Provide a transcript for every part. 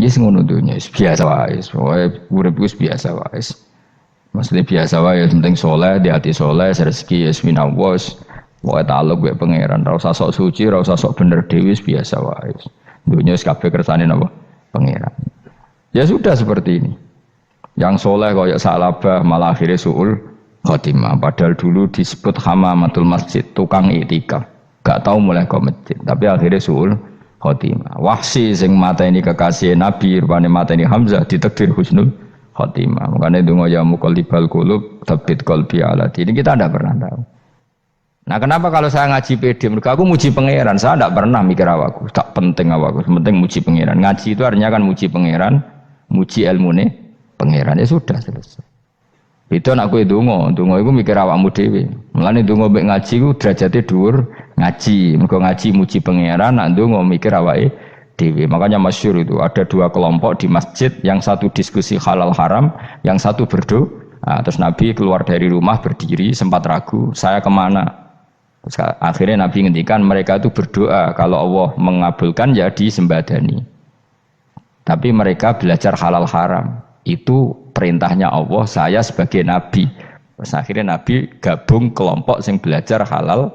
Wis ngono dunya wis biasa wae. Urip wis biasa wae. Maksudnya biasa wae penting soleh, di hati soleh, rezeki wis minawos. Wae taluk wae pangeran, ora usah sok suci, ora usah sok bener dhewe wis biasa wae. Dunya wis kabeh kersane napa? Pangeran. Ya sudah seperti ini. Yang soleh kaya salabah malah akhirnya suul khotimah. Padahal dulu disebut hamamatul masjid, tukang iktikaf. Gak tahu mulai ke masjid, tapi akhirnya suul khotimah. Wahsi sing mateni kekasih Nabi, rupane mateni Hamzah ditakdir husnul khotimah. Makanya donga ya muqallibal qulub tsabbit qalbi ala dini. Kita tidak pernah tahu. Nah, kenapa kalau saya ngaji PD? Mereka aku muji pangeran, saya tidak pernah mikir awakku. Tak penting awakku, penting muji pangeran. Ngaji itu artinya kan muji pangeran, muji ilmune pangeran. Ya sudah selesai. Itu anak kowe donga iku mikir awakmu dhewe. Mulane donga mek ngaji ku derajate dhuwur ngaji. Mergo ngaji muji pangeran, nak donga mikir awake dhewe. Makanya masyhur itu ada dua kelompok di masjid, yang satu diskusi halal haram, yang satu berdoa. Nah, terus Nabi keluar dari rumah berdiri sempat ragu, saya kemana? Terus akhirnya Nabi ngendikan mereka itu berdoa kalau Allah mengabulkan ya disembadani. Tapi mereka belajar halal haram. Itu perintahnya Allah, saya sebagai Nabi. Terus akhirnya Nabi gabung kelompok yang belajar halal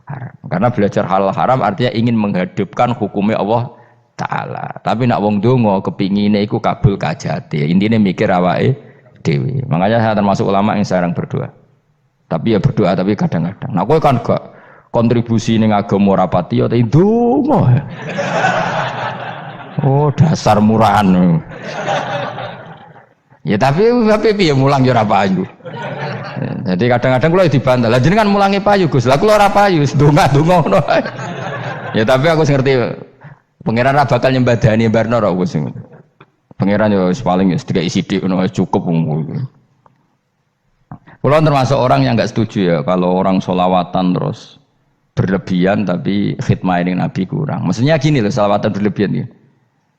haram. Karena belajar halal haram artinya ingin menghidupkan hukumnya Allah Ta'ala. Tapi nak wong donga kepingine iku kabul kajate. Intine mikir awake dhewe. Makanya saya termasuk ulama yang jarang berdoa. Tapi ya berdoa tapi kadang-kadang. Nah kowe kan gak kontribusi ning agama ora pati ya ndonga. Oh dasar murahan. Ya tapi piye mulang ya ora payu. Jadi kadang-kadang kula dibantah. Lah jenengan mulangi payu Gus. Lah kula ora payu, ndonga-ndonga ngono. Ya tapi aku ngerti pangeran ra bakal nyembadani barno ora Gus. Pangeran yo paling sedikit sithik ngono cukup. Kula termasuk orang yang enggak setuju ya kalau orang sholawatan terus berlebihan tapi khidmah ini Nabi kurang. Maksudnya gini loh, sholawatan berlebihan ya.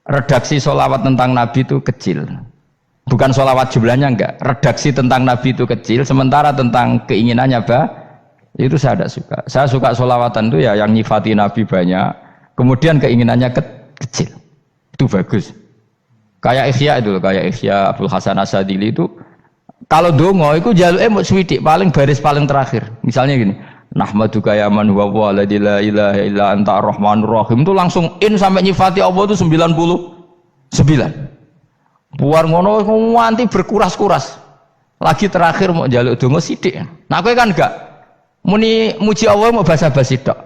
Redaksi sholawat tentang Nabi itu kecil. Bukan sholawat jumlahnya enggak, redaksi tentang Nabi itu kecil, sementara tentang keinginannya itu saya tidak suka. Saya suka sholawatan itu ya yang nyifati Nabi banyak, kemudian keinginannya kecil, itu bagus. Kayak Ikhya itu, kayak Ikhya Abdul Hasan Asadili itu, kalau dongo itu jaluknya mau swidik, paling baris paling terakhir. Misalnya gini, Nahmaduka ya man huwa la ilaha illa anta ar-rahmanur rahim, itu langsung in sampai nyifati Allah itu 99. Buar ngono nganti berkuras-kuras. Lagi terakhir mau jaluk donga sithik. Nah kowe kan enggak muni muji Allah mau basa-basi tok.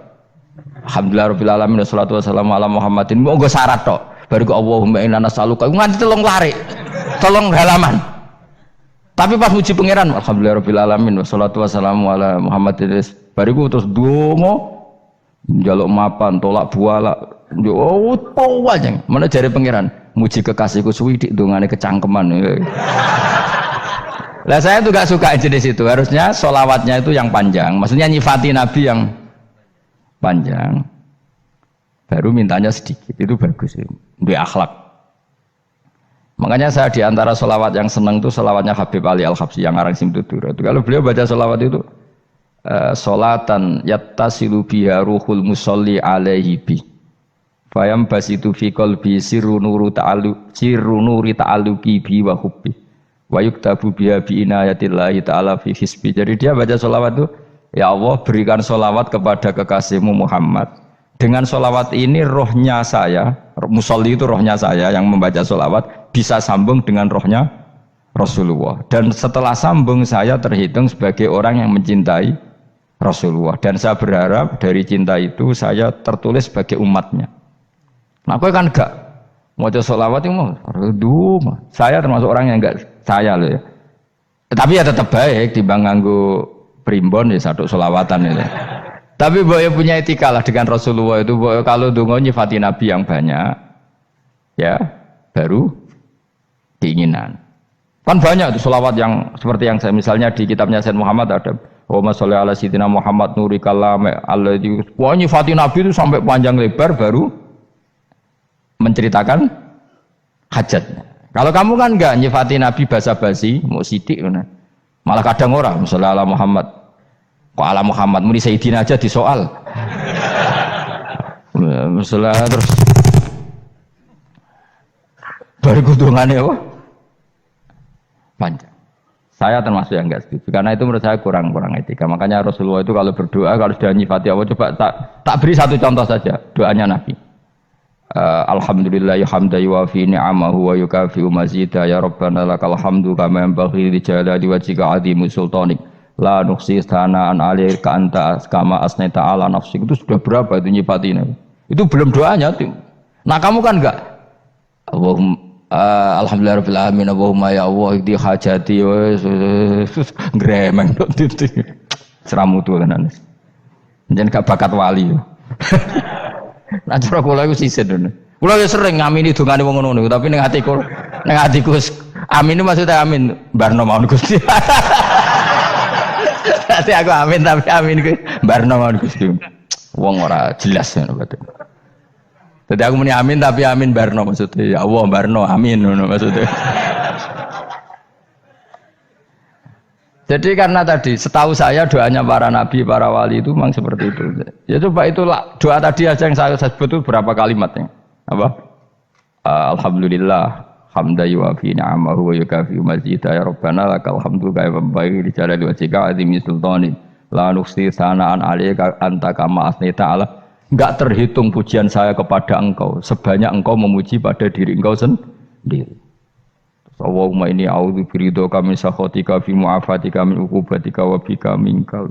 Alhamdulillahirabbil alamin wassalatu wassalamu ala Muhammadin. Mau nggo syarat tok. Baru ke Allahumma inna nas'aluka nganti telung lari. Telung halaman. Tapi pas muji pangeran alhamdulillahirabbil alamin wassalatu wassalamu ala Muhammadin. Bariku terus donga njaluk mapan tolak buala. Yo wajeng. Mana jare pangeran? Muji kekasihku suwidik dongane kecangkeman. Lah saya tuh gak suka jenis itu. Harusnya sholawatnya itu yang panjang. Maksudnya nyifati Nabi yang panjang. Baru mintanya sedikit. Itu bagus ya. Duwe akhlak. Makanya saya diantara sholawat yang senang itu sholawatnya Habib Ali Al-Habsyi yang arang Simtutura. Kalau beliau baca sholawat itu sholatan yattasilu biha ruhul musolli alaihi bi. Fayam basitu fi qalbi sirru nuri ta'alluqi bi wa hubbi wa yuktabu biha bi inayatillahi ta'ala fi hisbi. Jadi dia baca sholawat itu, ya Allah berikan sholawat kepada kekasihmu Muhammad. Dengan sholawat ini rohnya saya, musolli itu rohnya saya yang membaca sholawat bisa sambung dengan rohnya Rasulullah. Dan setelah sambung saya terhitung sebagai orang yang mencintai Rasulullah. Dan saya berharap dari cinta itu saya tertulis sebagai umatnya. Nah, aku kan enggak mau sholawat itu mau saya termasuk orang yang enggak saya loh ya. Tapi ya tetap baik dibanding nganggo primbon ya satu sholawatan itu. Tapi boleh punya etika lah dengan Rasulullah itu. Kalau dongo nyifati Nabi yang banyak, ya baru keinginan. Kan banyak itu sholawat yang seperti yang saya misalnya di kitabnya Sayyid Muhammad ada. Allahumma sholli ala sayyidina Muhammad nuri kalam alladzi. Wah nyifati Nabi itu sampai panjang lebar baru menceritakan hajatnya. Kalau kamu kan enggak nyifati Nabi basa-basi, mau sidik malah kadang orang misalnya ala Muhammad, kok ala Muhammad muni Sayyidina aja disoal. Misalnya terus baru kudungannya apa? Panjang. Saya termasuk yang enggak setuju karena itu menurut saya kurang etika. Makanya Rasulullah itu kalau berdoa kalau sudah nyifati Allah coba tak beri satu contoh saja doanya Nabi. Alhamdulillah hamdan yuwafi ni'amahu wa yukafi'u mazida ya rabbana lakal hamdu kama yanbaghi li jalali wajhika 'azimi sultanik la nuqsi sana'an 'alaika anta kama asnaita 'ala nafsik. Itu sudah berapa itu nyifatin itu belum doanya tuh. Nah kamu kan enggak Allahumma alhamdulillahirabbil alamin Allahumma ya Allah iki hajati gremeng itu seramutu tenan. Jeneng gak bakat wali. Nah cara kula iku sisen ngono. Kula ya sering ngamini dongane wong ngono tapi ning atiku amin itu maksudnya amin barno mawon Gusti. Dadi aku amin tapi amin ku barno mawon Gusti. Wong ora jelas ngono berarti. Jadi aku muni amin tapi amin barno maksudnya ya Allah barno amin maksudnya. Jadi karena tadi setahu saya doanya para nabi, para wali itu memang seperti itu. Ya coba itulah doa tadi aja yang saya sebut itu berapa kalimatnya? Apa? Alhamdulillah hamdan yuwafi ni'amahu wa yukafi'u mazida ya rabbana lakal hamdu kama yanbaghi li jalali wajhika 'azimi sultanik la nuqsi sana'an 'alaika anta kama asnaita 'ala. Enggak terhitung pujian saya kepada engkau sebanyak engkau memuji pada diri engkau sendiri. Allahumma inni a'udzu biridhoka min sakhatika fi mu'afatika min uqubatika wa bika minkal.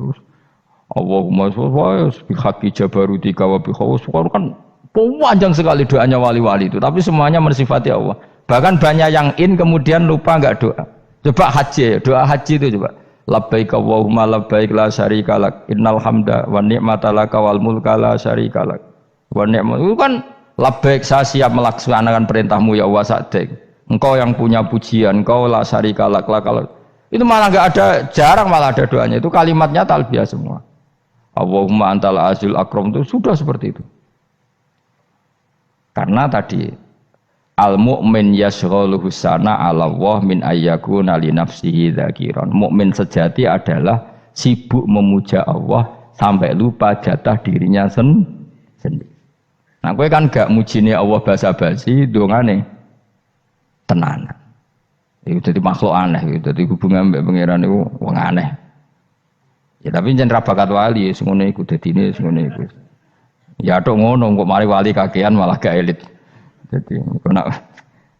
Allahumma sholli bi haqqi jabarutika wa bi khawfika. Kan panjang sekali doanya wali-wali itu, tapi semuanya mensifati Allah. Bahkan banyak yang kemudian lupa enggak doa. Coba haji, doa haji itu coba. Labbaik Allahumma labbaik la syarika lak innal hamda wa ni'mata laka wal mulka la syarika lak wa ni'mat. Itu kan labbaik saya siap melaksanakan perintahmu ya Allah sa'dik. Engkau yang punya pujian, engkau la syarika lak lakal. Itu malah enggak ada, jarang malah ada doanya. Itu kalimatnya talbiyah semua. Allahumma antal azil akram itu sudah seperti itu. Karena tadi al-mu'min yashghaluhu sana 'ala Allah min ayyakuna li nafsihi dzakiran. Mukmin sejati adalah sibuk memuja Allah sampai lupa jatah dirinya sendiri. Nah, kowe kan gak mujine Allah basa-basi, dongane tenanan. Itu jadi makhluk aneh, itu jadi hubungan mbek pangeran itu wong aneh. Ya tapi jan ra bakat wali, ngono iku dadine ngono iku. Ya tok ngono kok mari wali kakean malah gak elit. Jadi,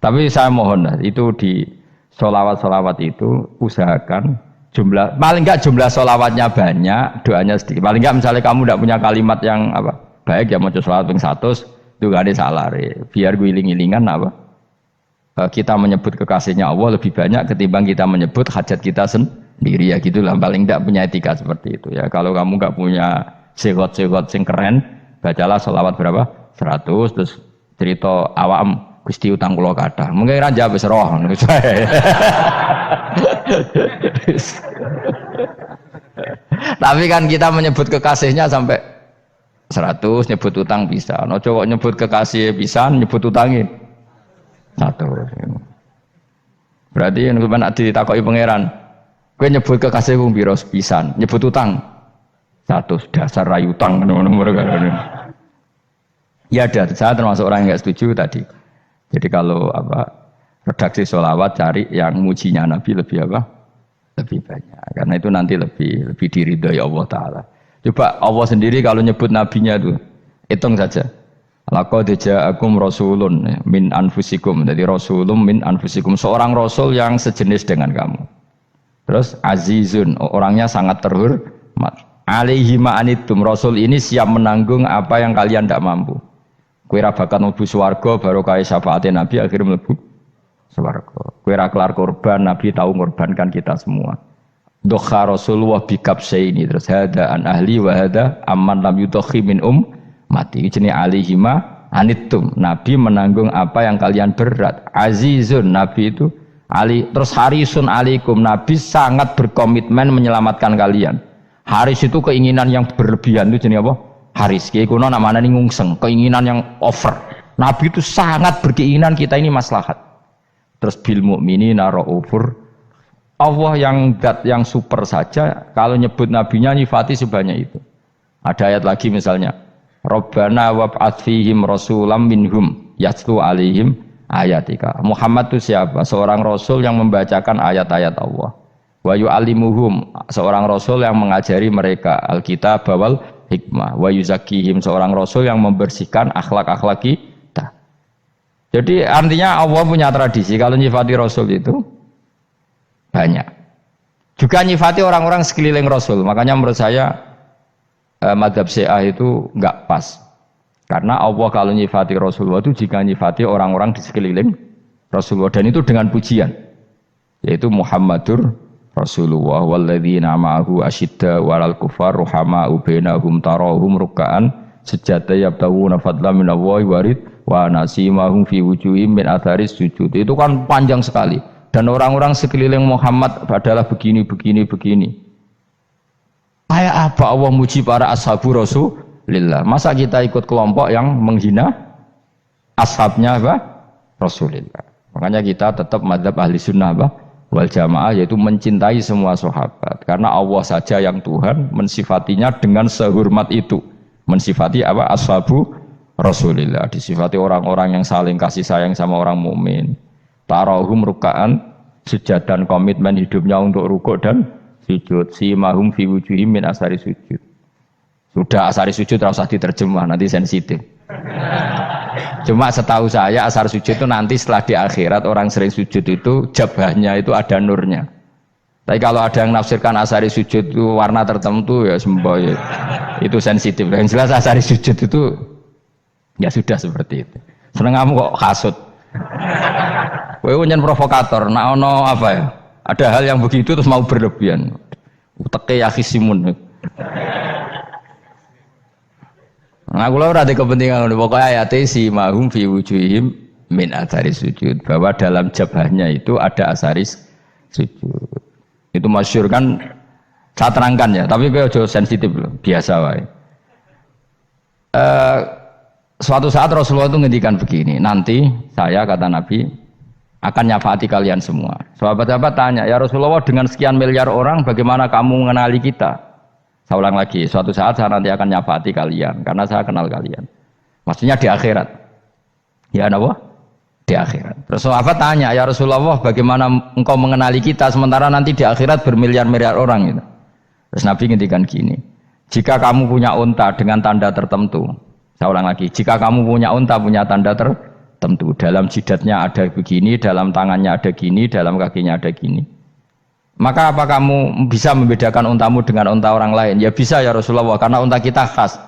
tapi saya mohon itu di sholawat itu usahakan jumlah paling enggak jumlah sholawatnya banyak, doanya sedikit. Paling enggak misalnya kamu tidak punya kalimat yang apa baik ya mau sholawat ping 100 itu gak ada salah biar guling-gilingan apa kita menyebut kekasihnya Allah lebih banyak ketimbang kita menyebut hajat kita sendiri ya gitulah. Paling enggak punya etika seperti itu ya. Kalau kamu enggak punya segot-segot sing keren, bacalah sholawat berapa 100 terus cerita awam Gusti utang kula kathah. Mungkin ra jawab wis roh. Tapi kan kita menyebut kekasihnya sampai 100, nyebut utang bisa. No kok nyebut kekasih bisa, nyebut utangnya 100. Berarti yen sampeyan ditakoki pangeran, kowe nyebut kekasihku piro pisan, nyebut utang 100 dasar rayu utang ngono-ngono kan. Ya ada, saya termasuk orang yang nggak setuju tadi. Jadi kalau redaksi sholawat cari yang mujinya Nabi lebih lebih banyak. Karena itu nanti lebih diridhoi Allah Taala. Coba Allah sendiri kalau nyebut nabinya itu hitung saja. Laqad ja'akum rasulun min anfusikum. Jadi rasulun min anfusikum, seorang rasul yang sejenis dengan kamu. Terus azizun, orangnya sangat terhormat. Alaihi ma'anitum, rasul ini siap menanggung apa yang kalian tidak mampu. Kowe ra bakat mlebu swarga baru kaya syafaate Nabi akhirnya mlebu swarga. Kowe ra kelar korban, Nabi tahu mengorbankan kita semua. Dokha Rasulullah bikabsaini terus hada an ahli wa hada amman lam yudokhi min mati. Jenenge alihima anittum. Nabi menanggung apa yang kalian berat. Azizun, Nabi itu ali terus harisun alaikum. Nabi sangat berkomitmen menyelamatkan kalian. Haris itu keinginan yang berlebihan itu jenenge apa? Haris, kiai kuno namanya nih ngungseng, keinginan yang over. Nabi itu sangat berkeinginan kita ini maslahat. Terus bil mukminina raufur. Allah yang super saja kalau nyebut nabinya nyifati sebanyak itu. Ada ayat lagi misalnya, Rabbana wab'ats fihim rasulam minhum yatlu alaihim ayatika. Muhammad itu siapa? Seorang rasul yang membacakan ayat-ayat Allah. Wa yu'allimuhum, seorang rasul yang mengajari mereka alkitab wal hikmah. Wa yuzakkihim, seorang rasul yang membersihkan akhlak-akhlak kita. Jadi artinya Allah punya tradisi kalau nyifati rasul itu banyak. Juga nyifati orang-orang sekeliling rasul. Makanya menurut saya mazhab Syiah itu enggak pas. Karena Allah kalau nyifati Rasulullah itu jika nyifati orang-orang di sekeliling Rasulullah, dan itu dengan pujian, yaitu Muhammadur Rasulullah walladzina ma'ahu asyidda walal kufar ruhama'u bainahum tarahum ruk'an sujada yabtaguna fadlan minallahi warid wa nasimahum fi wujuhim min atharis sujud. Itu kan panjang sekali, dan orang-orang sekeliling Muhammad adalah begini. Kayak apa Allah muji para ashabu Rasulillah? Masa kita ikut kelompok yang menghina ashabnya apa? Rasulillah. Makanya kita tetap madzhab ahli sunnah apa? Wal jamaah, yaitu mencintai semua sahabat. Karena Allah saja yang Tuhan mensifatinya dengan sehormat itu. Mensifati apa? Ashabu Rasulillah. Disifati orang-orang yang saling kasih sayang sama orang mukmin. Tarahum ruka'an, sujud dan komitmen hidupnya untuk rukuk dan sujud. Simahum fi wujuhim min asari sujud. Sudah asari sujud tidak usah diterjemah, nanti sensitif. Cuma setahu saya asar sujud itu nanti setelah di akhirat orang sering sujud itu jabahnya itu ada nurnya. Tapi kalau ada yang nafsirkan asari sujud itu warna tertentu ya semboy, itu sensitif. Yang jelas asari sujud itu ya sudah seperti itu. Seneng kamu kok hasut. Kowe nyen provokator, nak ono apa ya? Ada hal yang begitu terus mau berlebihan. Uteke ya khisimun. Nah, kula ora ada kepentingan pokoknya ayat si mahum fi wujuhim min athari sujud, bahwa dalam jabahnya itu ada asaris sujud. Itu masyhur kan, saya terangkan ya, tapi kowe aja sensitif loh, biasa wae. Suatu saat Rasulullah itu ngendikan begini, nanti saya kata Nabi akan nyafaati kalian semua. Sahabat-sahabat tanya, ya Rasulullah dengan sekian miliar orang bagaimana kamu mengenali kita? Saya ulang lagi, suatu saat saya nanti akan nyafaati kalian karena saya kenal kalian. Maksudnya di akhirat. Ya Allah, di akhirat. Terus sahabat tanya, ya Rasulullah bagaimana engkau mengenali kita sementara nanti di akhirat bermiliar-miliar orang gitu. Terus Nabi ngendikan gini, jika kamu punya unta dengan tanda tertentu, saya ulang lagi, jika kamu punya unta punya tanda tertentu, dalam jidatnya ada begini, dalam tangannya ada gini, dalam kakinya ada gini, maka apa kamu bisa membedakan untamu dengan unta orang lain? Ya bisa ya Rasulullah, karena unta kita khas.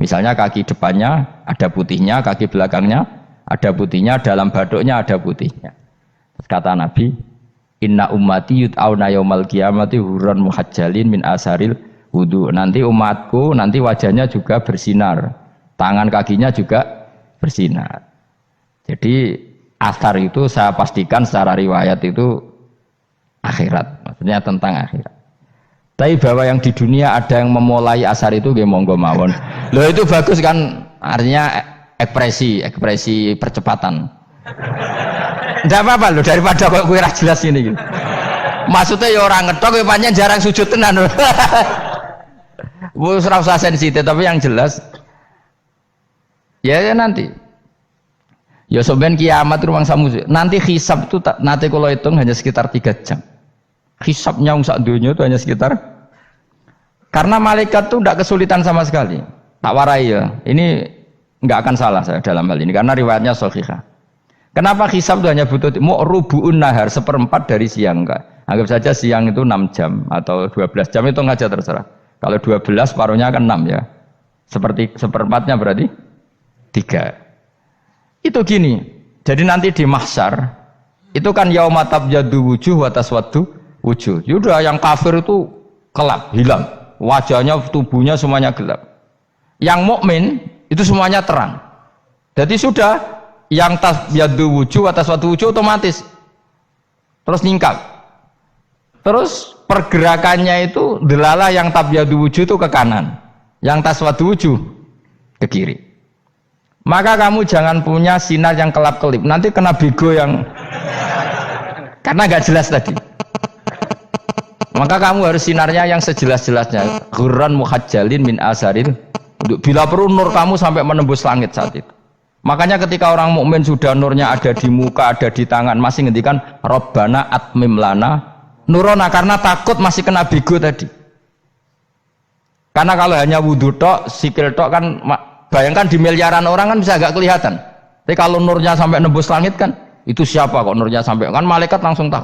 Misalnya kaki depannya ada putihnya, kaki belakangnya ada putihnya, dalam baduknya ada putihnya. Terus kata Nabi, inna ummati yut'auna yaumal qiyamati hurran muhajjalin min asaril wudu. Nanti umatku nanti wajahnya juga bersinar, tangan kakinya juga bersinar. Jadi asar itu saya pastikan secara riwayat itu akhirat, maksudnya tentang akhirat. Tapi bahwa yang di dunia ada yang memulai asar itu nggih monggo mawon. Loh itu bagus kan, artinya ekspresi percepatan. Ndak apa-apa loh, daripada kok kowe ra jelas ini gitu. Maksudnya ya orang ngetok kowe pancen jarang sujud tenan. Wis ora usah sensitif, tapi yang jelas ya nanti. Ya soben kiamat ruang samu. Nanti hisab itu nanti kalau hitung hanya sekitar 3 jam. Hisabnya sak dunia itu hanya sekitar, karena malaikat itu tidak kesulitan sama sekali. Tak warai ya. Ini enggak akan salah saya dalam hal ini karena riwayatnya sahihah. Kenapa hisab itu hanya butuh rubu'un nahar, 1/4 dari siang enggak. Anggap saja siang itu 6 jam atau 12 jam, itu aja terserah. Kalau 12 paruhnya kan 6 ya. Seperti 1/4-nya berarti 3. Itu gini, jadi nanti di mahsyar itu kan yauma tabyaddu wujuh wa taswaddu wujuh. Yaudah yang kafir itu gelap, hilang, wajahnya, tubuhnya semuanya gelap. Yang mukmin itu semuanya terang. Jadi sudah yang tabyaddu wujuh wa taswaddu wujuh otomatis terus nyingkap. Terus pergerakannya itu delala yang tabyaddu wujuh itu ke kanan, yang taswaddu wujuh ke kiri. Maka kamu jangan punya sinar yang kelap-kelip, nanti kena bego yang karena nggak jelas tadi. Maka kamu harus sinarnya yang sejelas-jelasnya, ghurran muhajjalin min asaril. Bila perlu nur kamu sampai menembus langit saat itu. Makanya ketika orang mukmin sudah nurnya ada di muka, ada di tangan, masih ngendikan Rabbana atmim lana nurona karena takut masih kena bigo tadi. Karena kalau hanya wudhu tok, sikil tok kan bayangkan di miliaran orang kan bisa agak kelihatan. Tapi kalau nurnya sampai nembus langit kan itu siapa kok nurnya sampai kan malaikat langsung tahu.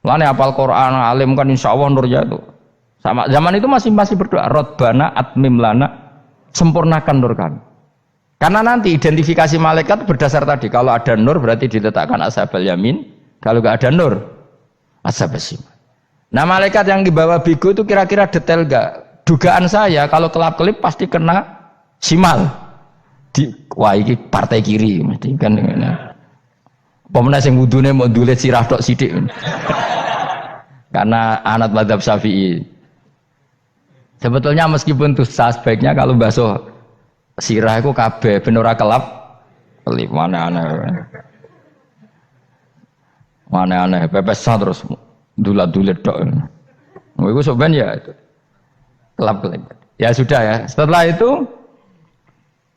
Lane hafal Quran, alim kan insya Allah nurnya itu. Sama zaman itu masih berdoa Rabbana atmim lana sempurnakan nur kami. Karena nanti identifikasi malaikat berdasar tadi. Kalau ada nur berarti diletakkan ashabal yamin. Kalau nggak ada nur, ashabal shimal. Nah malaikat yang dibawa bigo itu kira-kira detail nggak? Dugaan saya kalau kelap-kelip pasti kena simal. Wah ini partai kiri mesti kan. Pemenang yang wudhunya mau dulet sirah tok sidik. Karena anak madzhab Syafi'i. Sebetulnya meskipun tuh sebaiknya kalau basuh sirah itu kabeh ben ora kelip mana aneh pepesan terus dulat-dulit tok. Iku soben ya itu. Kelip. Ya sudah ya. Setelah itu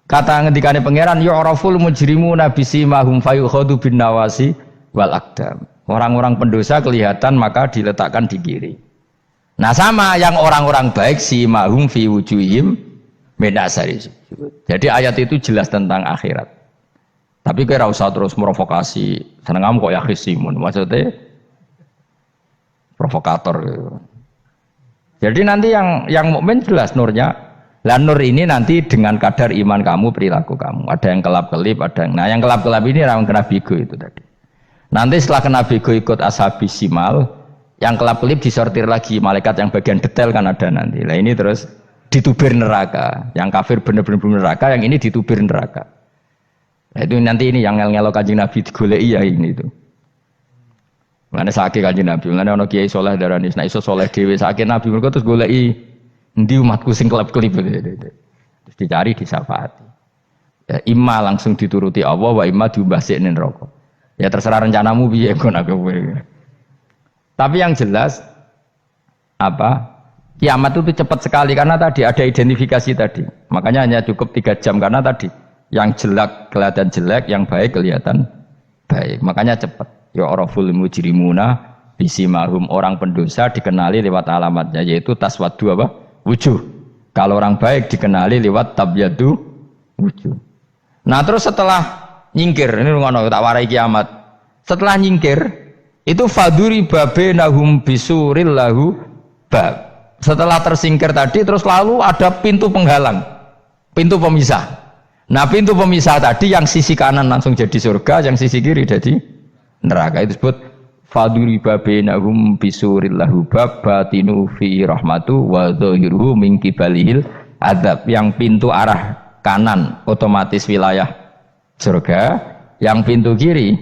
kata ngendikane pangeran yu'raful mujrimuna bisimahum fayukhadu bin nawasi wal aqdam. Orang-orang pendosa kelihatan maka diletakkan di kiri. Nah sama yang orang-orang baik simahum fi wujuhim min asari sujud. Jadi ayat itu jelas tentang akhirat. Tapi kira usah terus provokasi. Seneng kamu kok ya khisimun. Maksudnya provokator gitu. Jadi nanti yang mukmin jelas nurnya. Lah nur ini nanti dengan kadar iman kamu, perilaku kamu. Ada yang kelap-kelip, ada yang. Nah, yang kelap-kelip ini orang kena bigo itu tadi. Nanti setelah kena bigo ikut ashabis simal, yang kelap-kelip disortir lagi malaikat yang bagian detail kan ada nanti. Lah ini terus ditubir neraka. Yang kafir benar-benar neraka, yang ini ditubir neraka. Nah, itu nanti ini yang ngel-ngelo Kanjeng Nabi digoleki ya ini itu. Mana sakit Kanjeng Nabi, mana ono kiai soleh darani, nek iso soleh dhewe sakit Nabi mergo terus goleki endi umatku sing kelep-kelip terus dicari disyafaati. Ya imma langsung dituruti Allah wa imma diumbasik ning neraka. Ya terserah rencanamu piye kon aku. Tapi yang jelas apa? Kiamat itu cepat sekali karena tadi ada identifikasi tadi. Makanya hanya cukup 3 jam karena tadi yang jelek kelihatan jelek, yang baik kelihatan baik. Makanya cepat. Ya araful mujrimuna bisimahum, orang pendosa dikenali lewat alamatnya yaitu taswaddu apa? Wujuh. Kalau orang baik dikenali lewat tabyadu wujuh. Nah, terus setelah nyingkir, ini ngono tak warai kiamat. Setelah nyingkir itu faduri babenahum bisuril lahu bab. Setelah tersingkir tadi terus lalu ada pintu penghalang, pintu pemisah. Nah pintu pemisah tadi yang sisi kanan langsung jadi surga, yang sisi kiri jadi neraka. Itu disebut faduri babenahum bisuril lahu bab batinu fi rahmatu wa dhahiruhu min qibalihil adzab. Yang pintu arah kanan otomatis wilayah surga, yang pintu kiri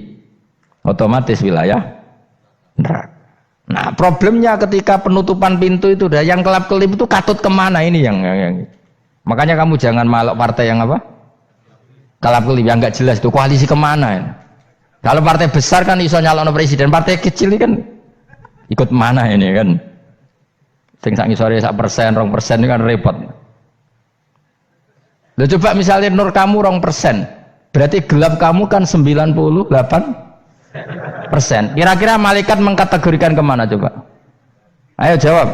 otomatis wilayah neraka. Nah problemnya ketika penutupan pintu itu dah yang kelap-kelip itu katut kemana ini yang makanya kamu jangan malok partai yang apa kelap-kelip yang nggak jelas itu koalisi kemana ya? Kalau partai besar kan iso nyalon presiden, partai kecil ini kan ikut mana ini kan sing sak ngisore 1%, 2% ini kan repot. Lo coba misalnya nur kamu 2%, berarti gelap kamu kan 98%. Kira-kira malaikat mengkategorikan kemana coba? Ayo jawab.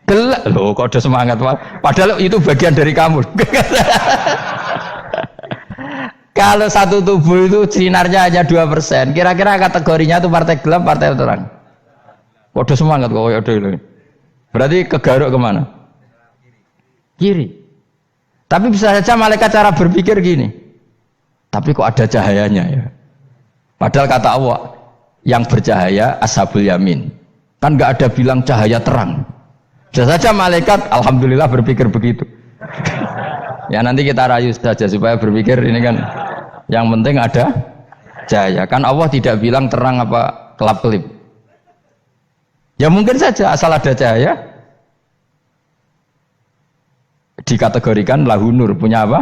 Gelap. Loh kok ada semangat Pak? Padahal itu bagian dari kamu. Kalau satu tubuh itu sinarnya hanya 2%, kira-kira kategorinya itu partai gelap, partai terang. Kok ada semangat kok ada itu. Berarti kegaruk kemana? Kiri. Tapi bisa saja malaikat cara berpikir gini. Tapi kok ada cahayanya ya? Padahal kata Allah yang bercahaya ashabul yamin. Kan nggak ada bilang cahaya terang. Bisa saja malaikat alhamdulillah berpikir begitu. Ya nanti kita rayu saja supaya berpikir ini kan yang penting ada cahaya. Kan Allah tidak bilang terang apa kelap-kelip. Ya mungkin saja asal ada cahaya dikategorikan lahu nur, punya apa?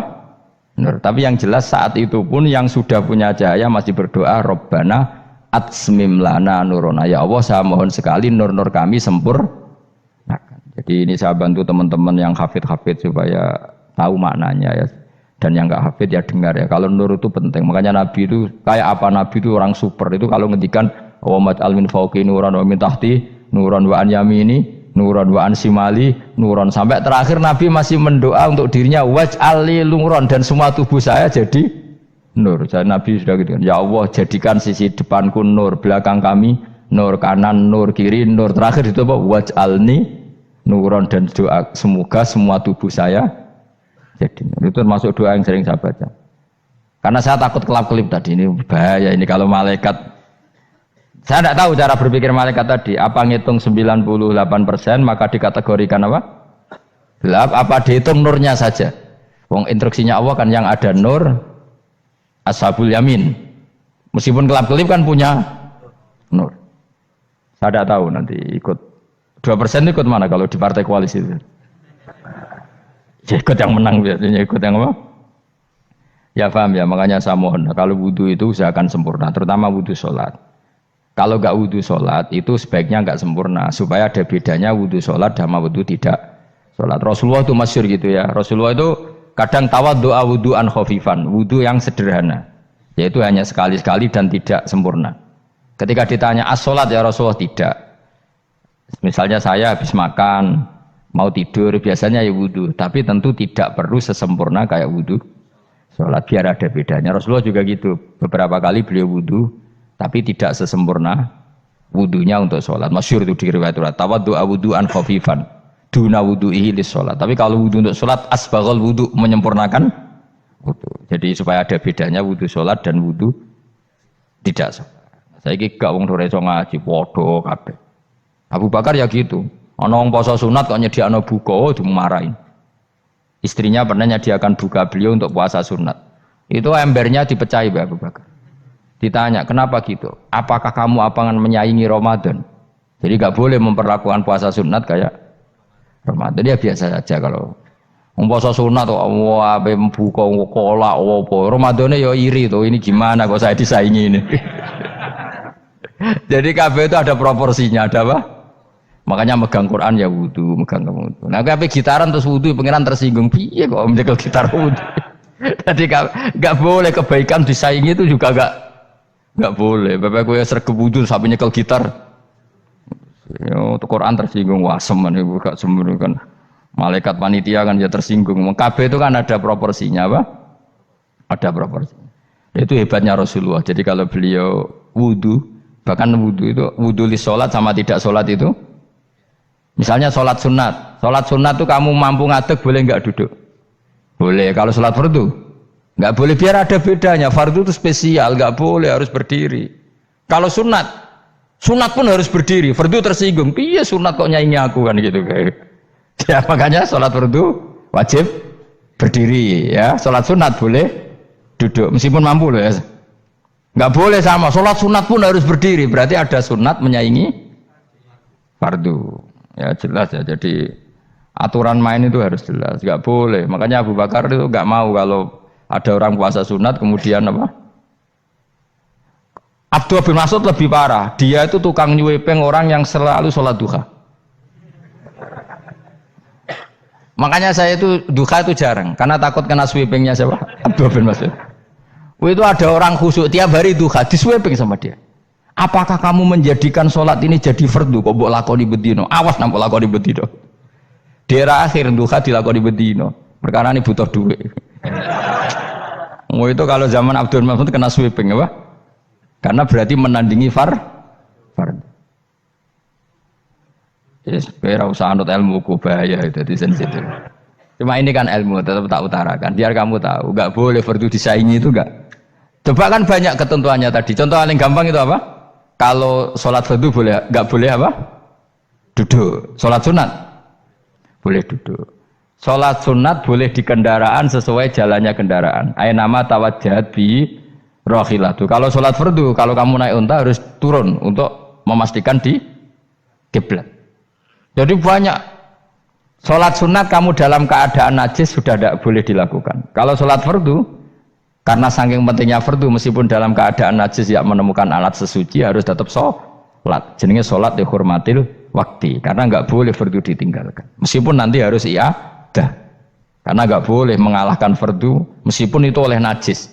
Nur. Tapi yang jelas saat itu pun yang sudah punya cahaya masih berdoa Rabbana atsmim lana nurona. Ya Allah saya mohon sekali nur-nur kami sempurnakan. Jadi ini saya bantu teman-teman yang hafid-hafid supaya tahu maknanya ya. Dan yang nggak hafid ya dengar ya. Kalau nur itu penting. Makanya Nabi itu kayak apa? Nabi itu orang super. Itu kalau ngendikan wa al min fauqi nuran wa min tahti nuran wa an yamini nuran wa an simali nuran, sampai terakhir Nabi masih mendoa untuk dirinya waj'al li nuran, dan semua tubuh saya jadi nur. Jadi Nabi sudah gitu kan. Ya Allah, jadikan sisi depanku nur, belakang kami nur, kanan nur, kiri nur. Terakhir itu apa? Waj'alni nuran, dan doa semoga semua tubuh saya jadi nur. Itu termasuk doa yang sering saya baca. Karena saya takut kelap-kelip tadi, ini bahaya ini kalau malaikat. Saya tidak tahu cara berpikir malaikat tadi. Apa ngitung 98% maka dikategorikan apa? Gelap. Apa dihitung nurnya saja? Wong instruksinya Allah kan yang ada nur ashabul yamin. Meskipun kelap-kelip kan punya nur. Saya tidak tahu nanti ikut 2% ikut mana kalau di partai koalisi itu. Ya, ikut yang menang biasanya, ikut yang apa? Ya paham ya, makanya saya mohon kalau wudhu itu usahakan sempurna, terutama wudhu sholat. Kalau nggak wudhu sholat itu sebaiknya nggak sempurna, supaya ada bedanya wudhu sholat sama wudhu tidak sholat. Rasulullah itu masyhur gitu ya, Rasulullah itu kadang tawaddu'a wudhu'an khafifan, wudhu yang sederhana, yaitu hanya sekali-sekali dan tidak sempurna. Ketika ditanya as-sholat ya Rasulullah, tidak. Misalnya saya habis makan, mau tidur biasanya ya wudhu, tapi tentu tidak perlu sesempurna kayak wudhu sholat, biar ada bedanya. Rasulullah juga gitu, beberapa kali beliau wudhu tapi tidak sesempurna wudhunya untuk sholat. Masyhur itu di riwayat tawaddu'a wudhu'an khafifan duna wudhu'ihi lis sholat. Tapi kalau wudhu untuk sholat asbaghal wudhu, menyempurnakan wudhu. Jadi supaya ada bedanya wudhu sholat dan wudhu tidak sholat. Saya gak wong ora iso ngaji podo kabeh. Abu Bakar ya gitu. Ana wong poso sunat kok nyediakno buka, dimarahin. Istrinya pernah nyediakan buka beliau untuk puasa sunat. Itu embernya dipecahi Mbak Abu Bakar. Ditanya, kenapa gitu? Apakah kamu akan menyaingi Ramadan? Jadi gak boleh memperlakukan puasa sunat kayak Ramadan. Ya biasa saja kalau puasa sunat kok wah buka kolak apa. Ramadannya ya iri tuh, ini gimana kok saya disaingi ini. Jadi kabeh itu ada proporsinya, ada apa? Makanya megang Quran ya wudu, megang wudu. Nah, tapi gitaran terus wudu, pengiran tersinggung. Piye kok menjegal gitar wudu? Jadi gak boleh kebaikan disaingi itu juga gak boleh. Bapak gue sergap wudu sampai nyekel gitar. Yo, Quran tersinggung, wah semen ibu gak sembunyi kan. Malaikat panitia kan ya tersinggung. KB itu kan ada proporsinya apa? Ada proporsinya. Itu hebatnya Rasulullah. Jadi kalau beliau wudu, bahkan wudu itu wudu li sholat sama tidak sholat itu. Misalnya sholat sunat itu kamu mampu ngadeg boleh nggak duduk? Boleh. Kalau sholat fardu nggak boleh, biar ada bedanya. Fardu itu spesial, nggak boleh, harus berdiri. Kalau sunat pun harus berdiri. Fardu tersinggung, iya sunat kok nyaingi aku kan gitu kayak. Ya makanya sholat fardu wajib berdiri ya. Sholat sunat boleh duduk meskipun mampu loh ya. Nggak boleh sama. Sholat sunat pun harus berdiri. Berarti ada sunat menyaingi fardu. Ya jelas ya, jadi aturan main itu harus jelas, nggak boleh. Makanya Abu Bakar itu nggak mau kalau ada orang puasa sunat kemudian apa? Abdullah bin Mas'ud lebih parah, dia itu tukang nyuwepeng orang yang selalu sholat duha. Makanya saya itu duha itu jarang, karena takut kena sweepingnya siapa? Abdullah bin Mas'ud. Itu ada orang khusyuk tiap hari duha, disweping sama dia. Apakah kamu menjadikan sholat ini jadi fardu? Kok mbok lakoni bedino? Awas nampak lakoni bedino. Daerah akhir duha dilakoni bedino. Perkara ini butuh duit. Itu kalau zaman Abdul Mas'ud kena sweeping apa? Karena berarti menandingi fardu. Yes, kira usah anut ilmu ku bahaya itu di sensitif. Cuma ini kan ilmu tetap tak utarakan. Biar kamu tahu, nggak boleh fardu disaingi itu nggak. Coba kan banyak ketentuannya tadi. Contoh paling gampang itu apa? Kalau sholat fardu boleh, nggak boleh apa? Duduk. Sholat sunat boleh duduk. Sholat sunat boleh di kendaraan sesuai jalannya kendaraan. Aynama tawajjahat bi rohilatu. Kalau sholat fardu, kalau kamu naik unta harus turun untuk memastikan di kiblat. Jadi banyak sholat sunat kamu dalam keadaan najis sudah tidak boleh dilakukan. Kalau sholat fardu, karena saking pentingnya fardu, meskipun dalam keadaan najis tidak menemukan alat sesuci harus tetap sholat. Jenenge sholat dihormatil waktu, karena nggak boleh fardu ditinggalkan. Meskipun nanti harus iadah. Karena nggak boleh mengalahkan fardu meskipun itu oleh najis.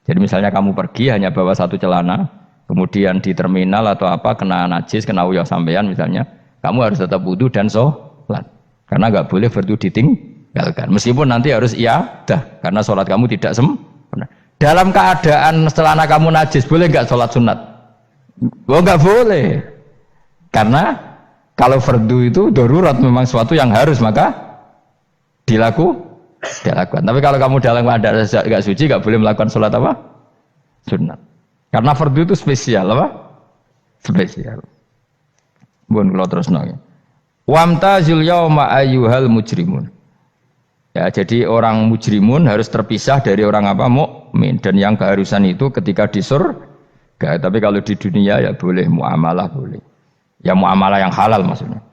Jadi misalnya kamu pergi hanya bawa satu celana, kemudian di terminal atau apa kena najis, kena uyah sampean misalnya, kamu harus tetap wudu dan sholat. Karena nggak boleh fardu ditinggalkan. Meskipun nanti harus iyadah karena sholat kamu tidak sempurna. Dalam keadaan celana kamu najis boleh nggak sholat sunat? Oh nggak boleh. Karena kalau fardu itu darurat memang sesuatu yang harus maka dilakukan. Tapi kalau kamu dalam keadaan nggak suci nggak boleh melakukan sholat apa? Sunat. Karena fardu itu spesial apa? Spesial. Bukan kalau terus nanya. Wamtazil yauma ayyuhal mujrimun. Ya, jadi orang mujrimun harus terpisah dari orang apa? Mukmin. Dan yang keharusan itu ketika di surga. Tapi kalau di dunia ya boleh muamalah boleh. Ya muamalah yang halal maksudnya.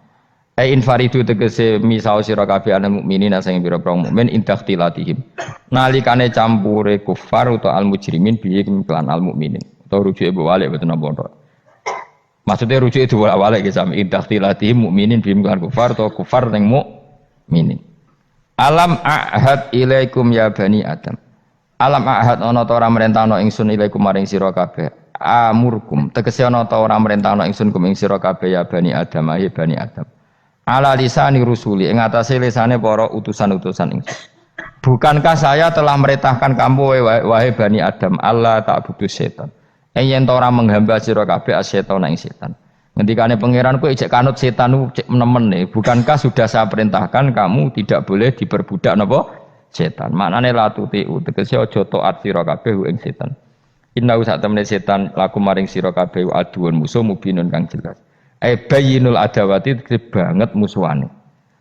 Infaridu tegese misau sira kabeh ana mukminin sing pira-pira mukmin intakhtilatihim. Nalikane campure kufar utawa al mujrimin bihi kelan al mukminin. Utawa rujuke balik boten napa. Maksudnya rujuke diwalik ge sami intakhtilatihim mukminin bihi kelan kufar utawa kufar ning mukminin. Alam ahad ilaikum ya bani Adam. Alam ahad ana ta ora merentano ingsun ilaikum maring sira kabeh. Amurkum tegese ana ta ora merentano ingsun kum ing sira kabeh ya bani Adam ya bani Adam. Ala lisani rusuli ing atase lisane para utusan-utusan ingsun. Bukankah saya telah merintahkan kamu wahai Bani Adam Allah ta'budu setan. Yen ta ora menghamba sira kabeh asetan ing setan. Ngendikane pangeran kowe ijek kanut setan cek nemen nih. Bukankah sudah saya perintahkan kamu tidak boleh diperbudak napa setan. Maknane la tutiu tegese aja taat sira kabeh ing setan. Inna sak temene setan laku maring sira kabeh aduun musuh mubinun kang jelas. Bayinul adawati banget musuhane.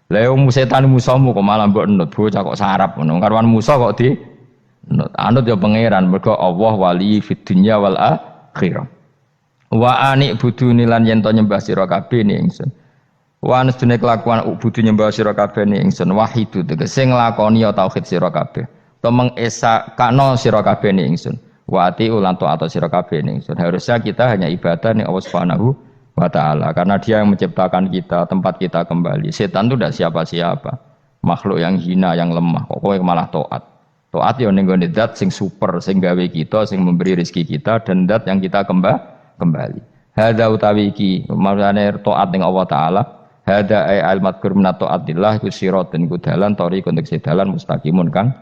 Lah wong setan musuhmu kok malah mbok nut bocah kok sarap ngono. Karwan musuh kok di nut. Anut ya pangeran mergo Allah wali fid dunya wal akhirah. Wa ani buduni lan yen to nyembah sira kabeh ni ingsun. Wa anstune kelakuan budu nyembah sira kabeh ni ingsun wahidu tegese nglakoni tauhid sira kabeh. To mengesa kana sira kabeh ni ingsun. Wa ati ulan taat sira kabeh ni ingsun. Harusnya kita hanya ibadah ning Allah Subhanahu wa ta'ala karena dia yang menciptakan kita, tempat kita kembali. Setan itu tidak siapa-siapa, makhluk yang hina, yang lemah. Kok kowe malah taat ya ning gone zat sing super, sing gawe kita, sing memberi rezeki kita dan zat yang kita kembali. Hadza utawi iki maksudane taat ning Allah taala. Hadza ai al-madkur min taatillah iku siratun ku dalan tariqun tegese dalan mustaqimun kang